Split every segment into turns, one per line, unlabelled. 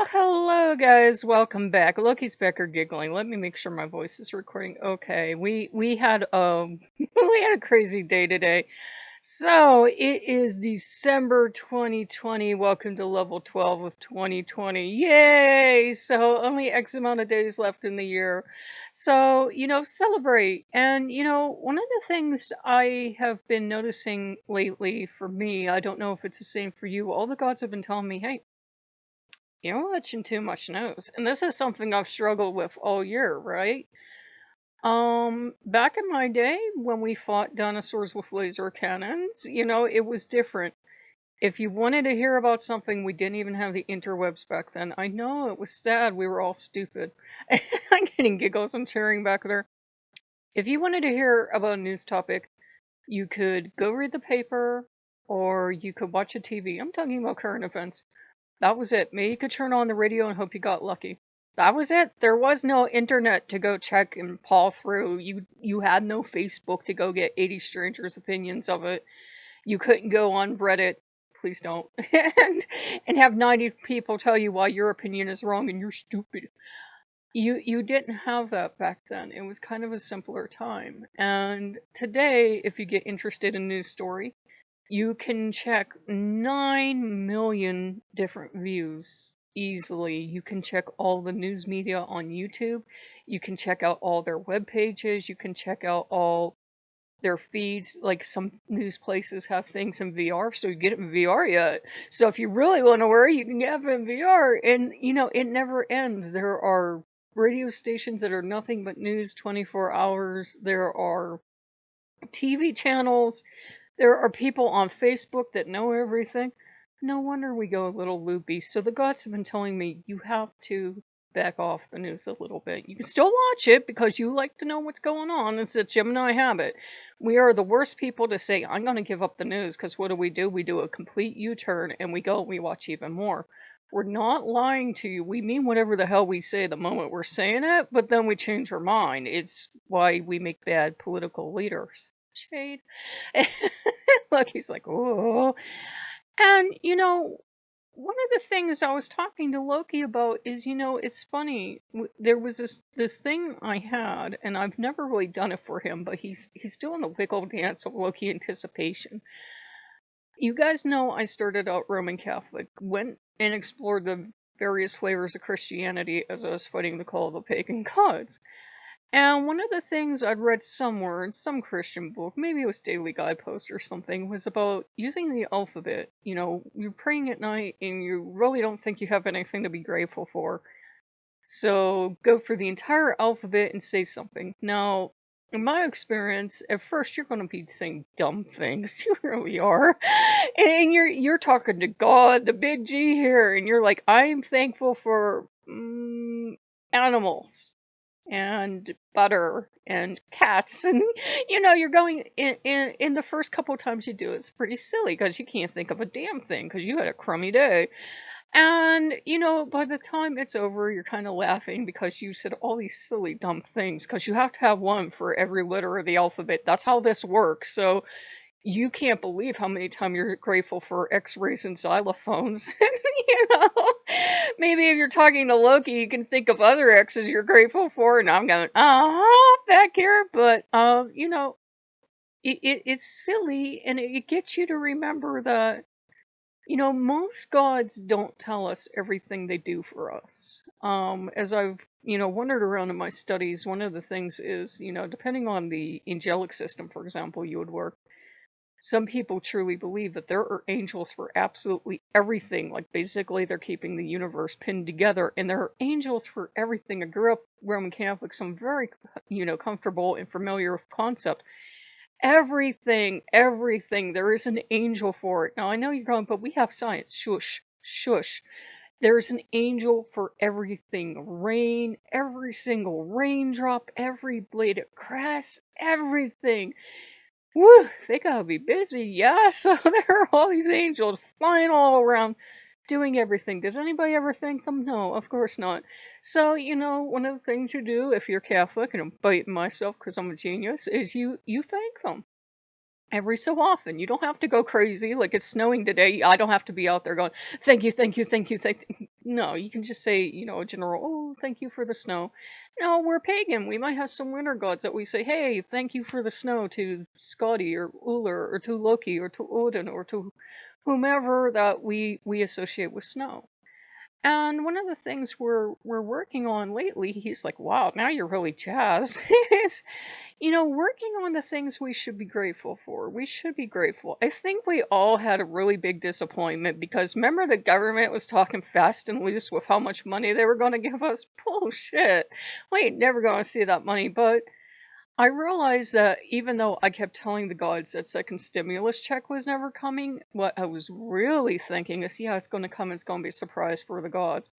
Oh, hello, guys. Welcome back. Loki's back or giggling. Let me make sure my voice is recording. Okay, we had we had a crazy day today. So it is December 2020. Welcome to level 12 of 2020. Yay! So only X amount of days left in the year. So, celebrate. And, one of the things I have been noticing lately for me, I don't know if it's the same for you, all the gods have been telling me, hey, you're watching too much news. And this is something I've struggled with all year, right? Back in my day when we fought dinosaurs with laser cannons, it was different. If you wanted to hear about something, we didn't even have the interwebs back then. I know it was sad. We were all stupid. I'm getting giggles and cheering back there. If you wanted to hear about a news topic, you could go read the paper or you could watch a TV. I'm talking about current events. That was it. Maybe you could turn on the radio and hope you got lucky. That was it. There was no internet to go check and paw through. You had no Facebook to go get 80 strangers' opinions of it. You couldn't go on Reddit. Please don't. and have 90 people tell you why your opinion is wrong and you're stupid. You didn't have that back then. It was kind of a simpler time. And today, if you get interested in news story, you can check 9 million different views easily. You can check all the news media on YouTube. You can check out all their web pages. You can check out all their feeds. Like some news places have things in VR, so you get it in VR yet. So if you really want to worry, you can get it in VR. And, it never ends. There are radio stations that are nothing but news 24 hours. There are TV channels, there are people on Facebook that know everything. No wonder we go a little loopy. So the gods have been telling me you have to back off the news a little bit. You can still watch it because you like to know what's going on. It's a Gemini habit. We are the worst people to say, I'm going to give up the news, because what do? We do a complete U-turn and we go and we watch even more. We're not lying to you. We mean whatever the hell we say the moment we're saying it, but then we change our mind. It's why we make bad political leaders. Shade. Look, he's like, oh. And, one of the things I was talking to Loki about is, it's funny. There was this thing I had, and I've never really done it for him, but he's doing the wiggle dance of Loki anticipation. You guys know I started out Roman Catholic, went and explored the various flavors of Christianity as I was fighting the call of the pagan gods. And one of the things I'd read somewhere in some Christian book, maybe it was Daily Guidepost or something, was about using the alphabet. You're praying at night and you really don't think you have anything to be grateful for. So go for the entire alphabet and say something. Now, in my experience, at first you're going to be saying dumb things. You really are. And you're talking to God, the big G here, and you're like, I'm thankful for animals and butter and cats, and you're going in the first couple of times you do it's pretty silly because you can't think of a damn thing because you had a crummy day. And by the time it's over, you're kind of laughing because you said all these silly dumb things, because you have to have one for every letter of the alphabet. That's how this works. So you can't believe how many times you're grateful for x-rays and xylophones. you know Maybe if you're talking to Loki, you can think of other X's you're grateful for, and I'm going, back here. But, it's silly, and it gets you to remember that, most gods don't tell us everything they do for us. As I've, wandered around in my studies, one of the things is, depending on the angelic system, for example, you would work. Some people truly believe that there are angels for absolutely everything. Like, basically, they're keeping the universe pinned together, and there are angels for everything. I grew up Roman Catholic, so I'm very, comfortable and familiar with the concept. Everything, everything. There is an angel for it. Now, I know you're going, but we have science. Shush, shush. There's an angel for everything. Rain, every single raindrop, every blade of grass, everything. Woo, they gotta be busy. Yeah, so there are all these angels flying all around doing everything. Does anybody ever thank them? No, of course not. So, one of the things you do if you're Catholic, and I'm biting myself because I'm a genius, is you thank them. every so often. You don't have to go crazy. Like it's snowing today. I don't have to be out there going, thank you, thank you, thank you, thank you. No, you can just say, a general, oh, thank you for the snow. No, we're pagan. We might have some winter gods that we say, hey, thank you for the snow to Skadi or Uller or to Loki or to Odin or to whomever that we associate with snow. And one of the things we're working on lately, he's like, wow, now you're really jazzed. is working on the things we should be grateful for. We should be grateful. I think we all had a really big disappointment because remember the government was talking fast and loose with how much money they were going to give us? Bullshit. We ain't never going to see that money. But I realized that even though I kept telling the gods that second stimulus check was never coming, what I was really thinking is, yeah, it's going to come. It's going to be a surprise for the gods.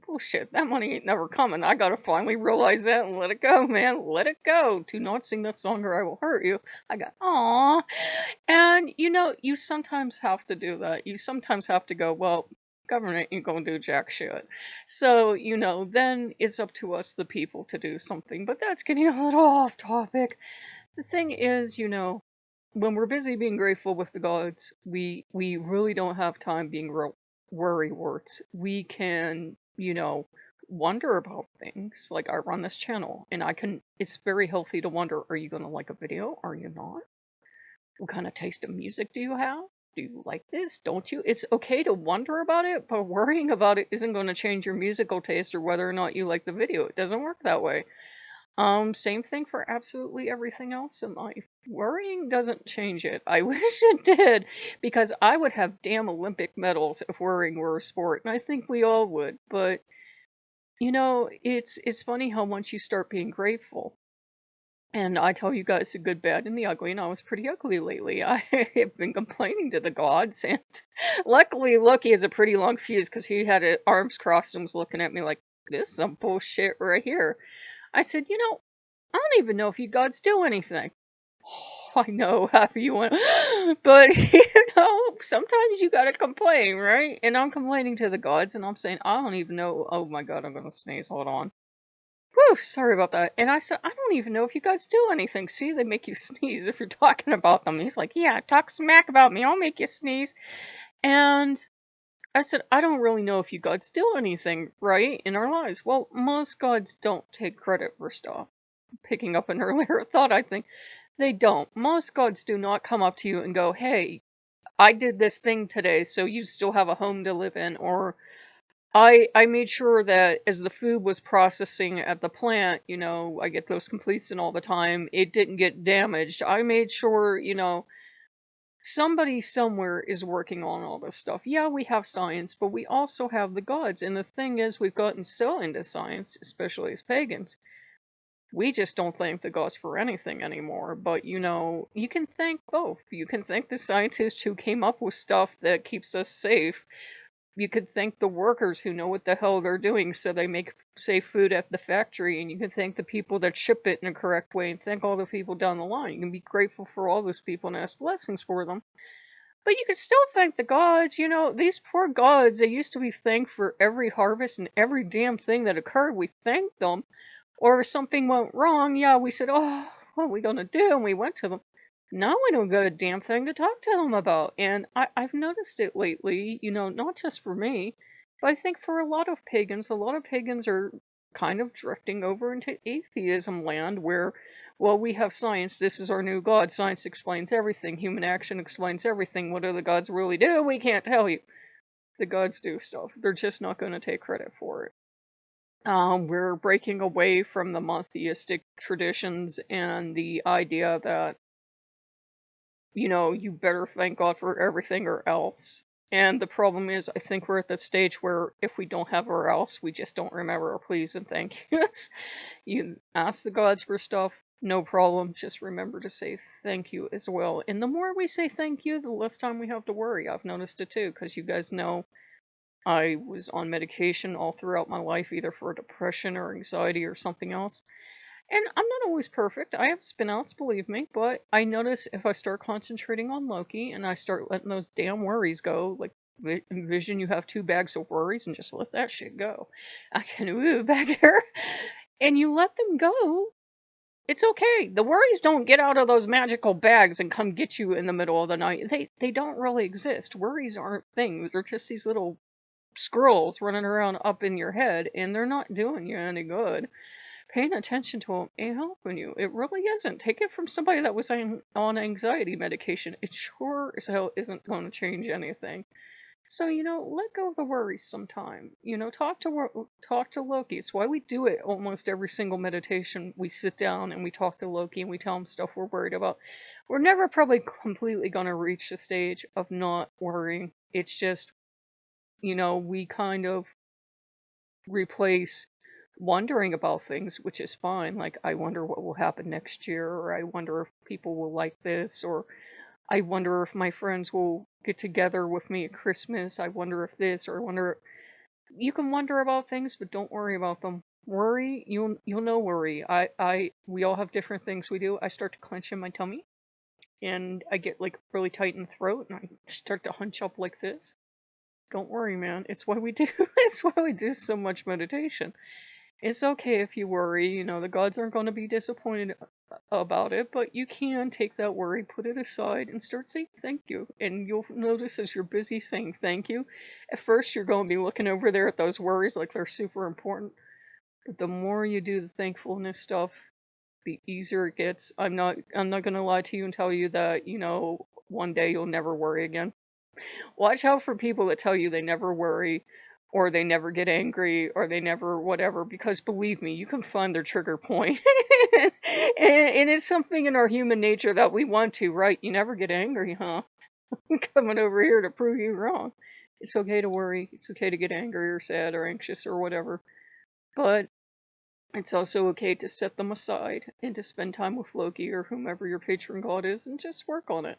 Bullshit, that money ain't never coming. I gotta finally realize that and let it go, man. Let it go. Do not sing that song or I will hurt you. I got, aw. And you sometimes have to do that. You sometimes have to go, well, government ain't gonna do jack shit. So, then it's up to us, the people, to do something. But that's getting a little off topic. The thing is, when we're busy being grateful with the gods, we really don't have time being worry warts. We can, wonder about things. Like I run this channel and it's very healthy to wonder, are you going to like a video? Are you not? What kind of taste of music do you have? Do you like this? Don't you? It's okay to wonder about it, but worrying about it isn't going to change your musical taste or whether or not you like the video. It doesn't work that way. Same thing for absolutely everything else in life. Worrying doesn't change it. I wish it did, because I would have damn Olympic medals if worrying were a sport, and I think we all would. But it's funny how once you start being grateful, and I tell you guys the good, bad, and the ugly, and I was pretty ugly lately. I have been complaining to the gods, and luckily Loki has a pretty long fuse because he had his arms crossed and was looking at me like, this is some bullshit right here. I said, I don't even know if you gods do anything. Oh, I know, half of you want, but sometimes you gotta complain, right? And I'm complaining to the gods, and I'm saying, I don't even know. Oh my god, I'm gonna sneeze. Hold on. Whew, sorry about that. And I said, I don't even know if you guys do anything. See, they make you sneeze if you're talking about them. He's like, yeah, talk smack about me. I'll make you sneeze. And I said, I don't really know if you gods do anything, right, in our lives. Well, most gods don't take credit for stuff. Picking up an earlier thought, I think they don't. Most gods do not come up to you and go, hey, I did this thing today, so you still have a home to live in, or I made sure that as the food was processing at the plant, I get those completes and all the time, it didn't get damaged. I made sure, somebody somewhere is working on all this stuff. Yeah, we have science, but we also have the gods. And the thing is, we've gotten so into science, especially as pagans, we just don't thank the gods for anything anymore. But you can thank both. You can thank the scientists who came up with stuff that keeps us safe. You could thank the workers who know what the hell they're doing so they make safe food at the factory, and you can thank the people that ship it in a correct way, and thank all the people down the line. You can be grateful for all those people and ask blessings for them. But you can still thank the gods. These poor gods, they used to be thanked for every harvest and every damn thing that occurred. We thanked them. Or if something went wrong, yeah, we said, oh, what are we going to do? And we went to them. Now we don't got a damn thing to talk to them about. And I've noticed it lately, not just for me, but I think for a lot of pagans are kind of drifting over into atheism land where, well, we have science. This is our new god. Science explains everything. Human action explains everything. What do the gods really do? We can't tell you. The gods do stuff. They're just not going to take credit for it. We're breaking away from the monotheistic traditions and the idea that you better thank God for everything or else. And the problem is, I think we're at that stage where if we don't have or else, we just don't remember our please and thank yous. You ask the gods for stuff, no problem. Just remember to say thank you as well. And the more we say thank you, the less time we have to worry. I've noticed it too, because you guys know I was on medication all throughout my life, either for depression or anxiety or something else. And I'm not always perfect. I have spinouts, believe me, but I notice if I start concentrating on Loki and I start letting those damn worries go, like envision you have 2 bags of worries and just let that shit go. I can back here. And you let them go, It's okay. The worries don't get out of those magical bags and come get you in the middle of the night. They don't really exist. Worries aren't things. They're just these little squirrels running around up in your head, and they're not doing you any good. Paying attention to them ain't helping you. It really isn't. Take it from somebody that was on anxiety medication. It sure as hell isn't going to change anything. So, let go of the worries sometime. Talk to Loki. It's why we do it almost every single meditation. We sit down and we talk to Loki and we tell him stuff we're worried about. We're never probably completely going to reach the stage of not worrying. It's just, we kind of replace wondering about things, which is fine. Like, I wonder what will happen next year, or I wonder if people will like this, or I wonder if my friends will get together with me at Christmas. I wonder if this, or I wonder. You can wonder about things, but don't worry about them. Worry, you'll know worry. We all have different things we do. I start to clench in my tummy, and I get like really tight in the throat, and I start to hunch up like this. Don't worry, man. It's why we do. It's why we do so much meditation. It's okay if you worry. The gods aren't going to be disappointed about it, but you can take that worry, put it aside, and start saying thank you. And you'll notice as you're busy saying thank you, at first you're going to be looking over there at those worries like they're super important. But the more you do the thankfulness stuff, the easier it gets. I'm not going to lie to you and tell you that, one day you'll never worry again. Watch out for people that tell you they never worry, or they never get angry, or they never whatever, because believe me, you can find their trigger point. And it's something in our human nature that we want to, right? You never get angry, huh? I'm coming over here to prove you wrong. It's okay to worry. It's okay to get angry or sad or anxious or whatever. But it's also okay to set them aside and to spend time with Loki or whomever your patron god is and just work on it.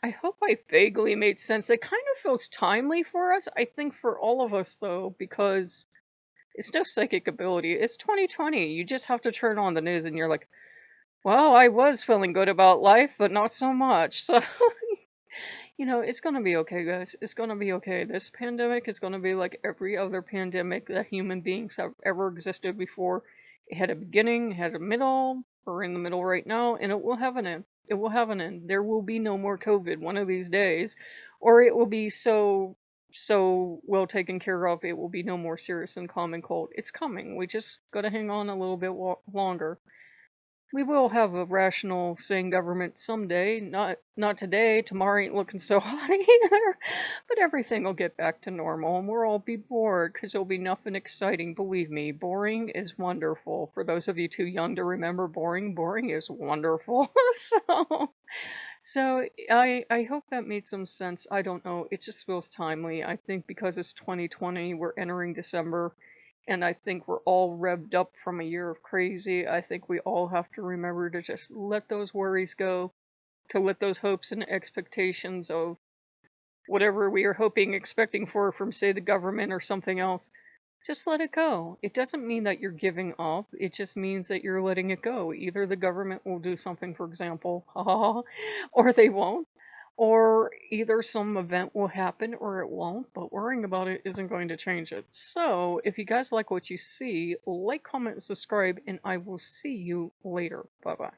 I hope I vaguely made sense. It kind of feels timely for us. I think for all of us, though, because it's no psychic ability. It's 2020. You just have to turn on the news and you're like, well, I was feeling good about life, but not so much. So, it's going to be okay, guys. It's going to be okay. This pandemic is going to be like every other pandemic that human beings have ever existed before. It had a beginning, it had a middle. We're in the middle right now, and it will have an end. It will have an end. There will be no more COVID one of these days, or it will be so well taken care of. It will be no more serious and common cold. It's coming. We just got to hang on a little bit longer. We will have a rational, sane government someday. Not today. Tomorrow ain't looking so hot either. But everything will get back to normal, and we'll all be bored because there'll be nothing exciting. Believe me, boring is wonderful. For those of you too young to remember boring is wonderful. So I hope that made some sense. I don't know. It just feels timely. I think because it's 2020, we're entering December. And I think we're all revved up from a year of crazy. I think we all have to remember to just let those worries go, to let those hopes and expectations of whatever we are hoping, expecting for from, say, the government or something else, just let it go. It doesn't mean that you're giving up. It just means that you're letting it go. Either the government will do something, for example, or they won't. Or either some event will happen or it won't, but worrying about it isn't going to change it. So, if you guys like what you see, like, comment, and subscribe, and I will see you later. Bye bye.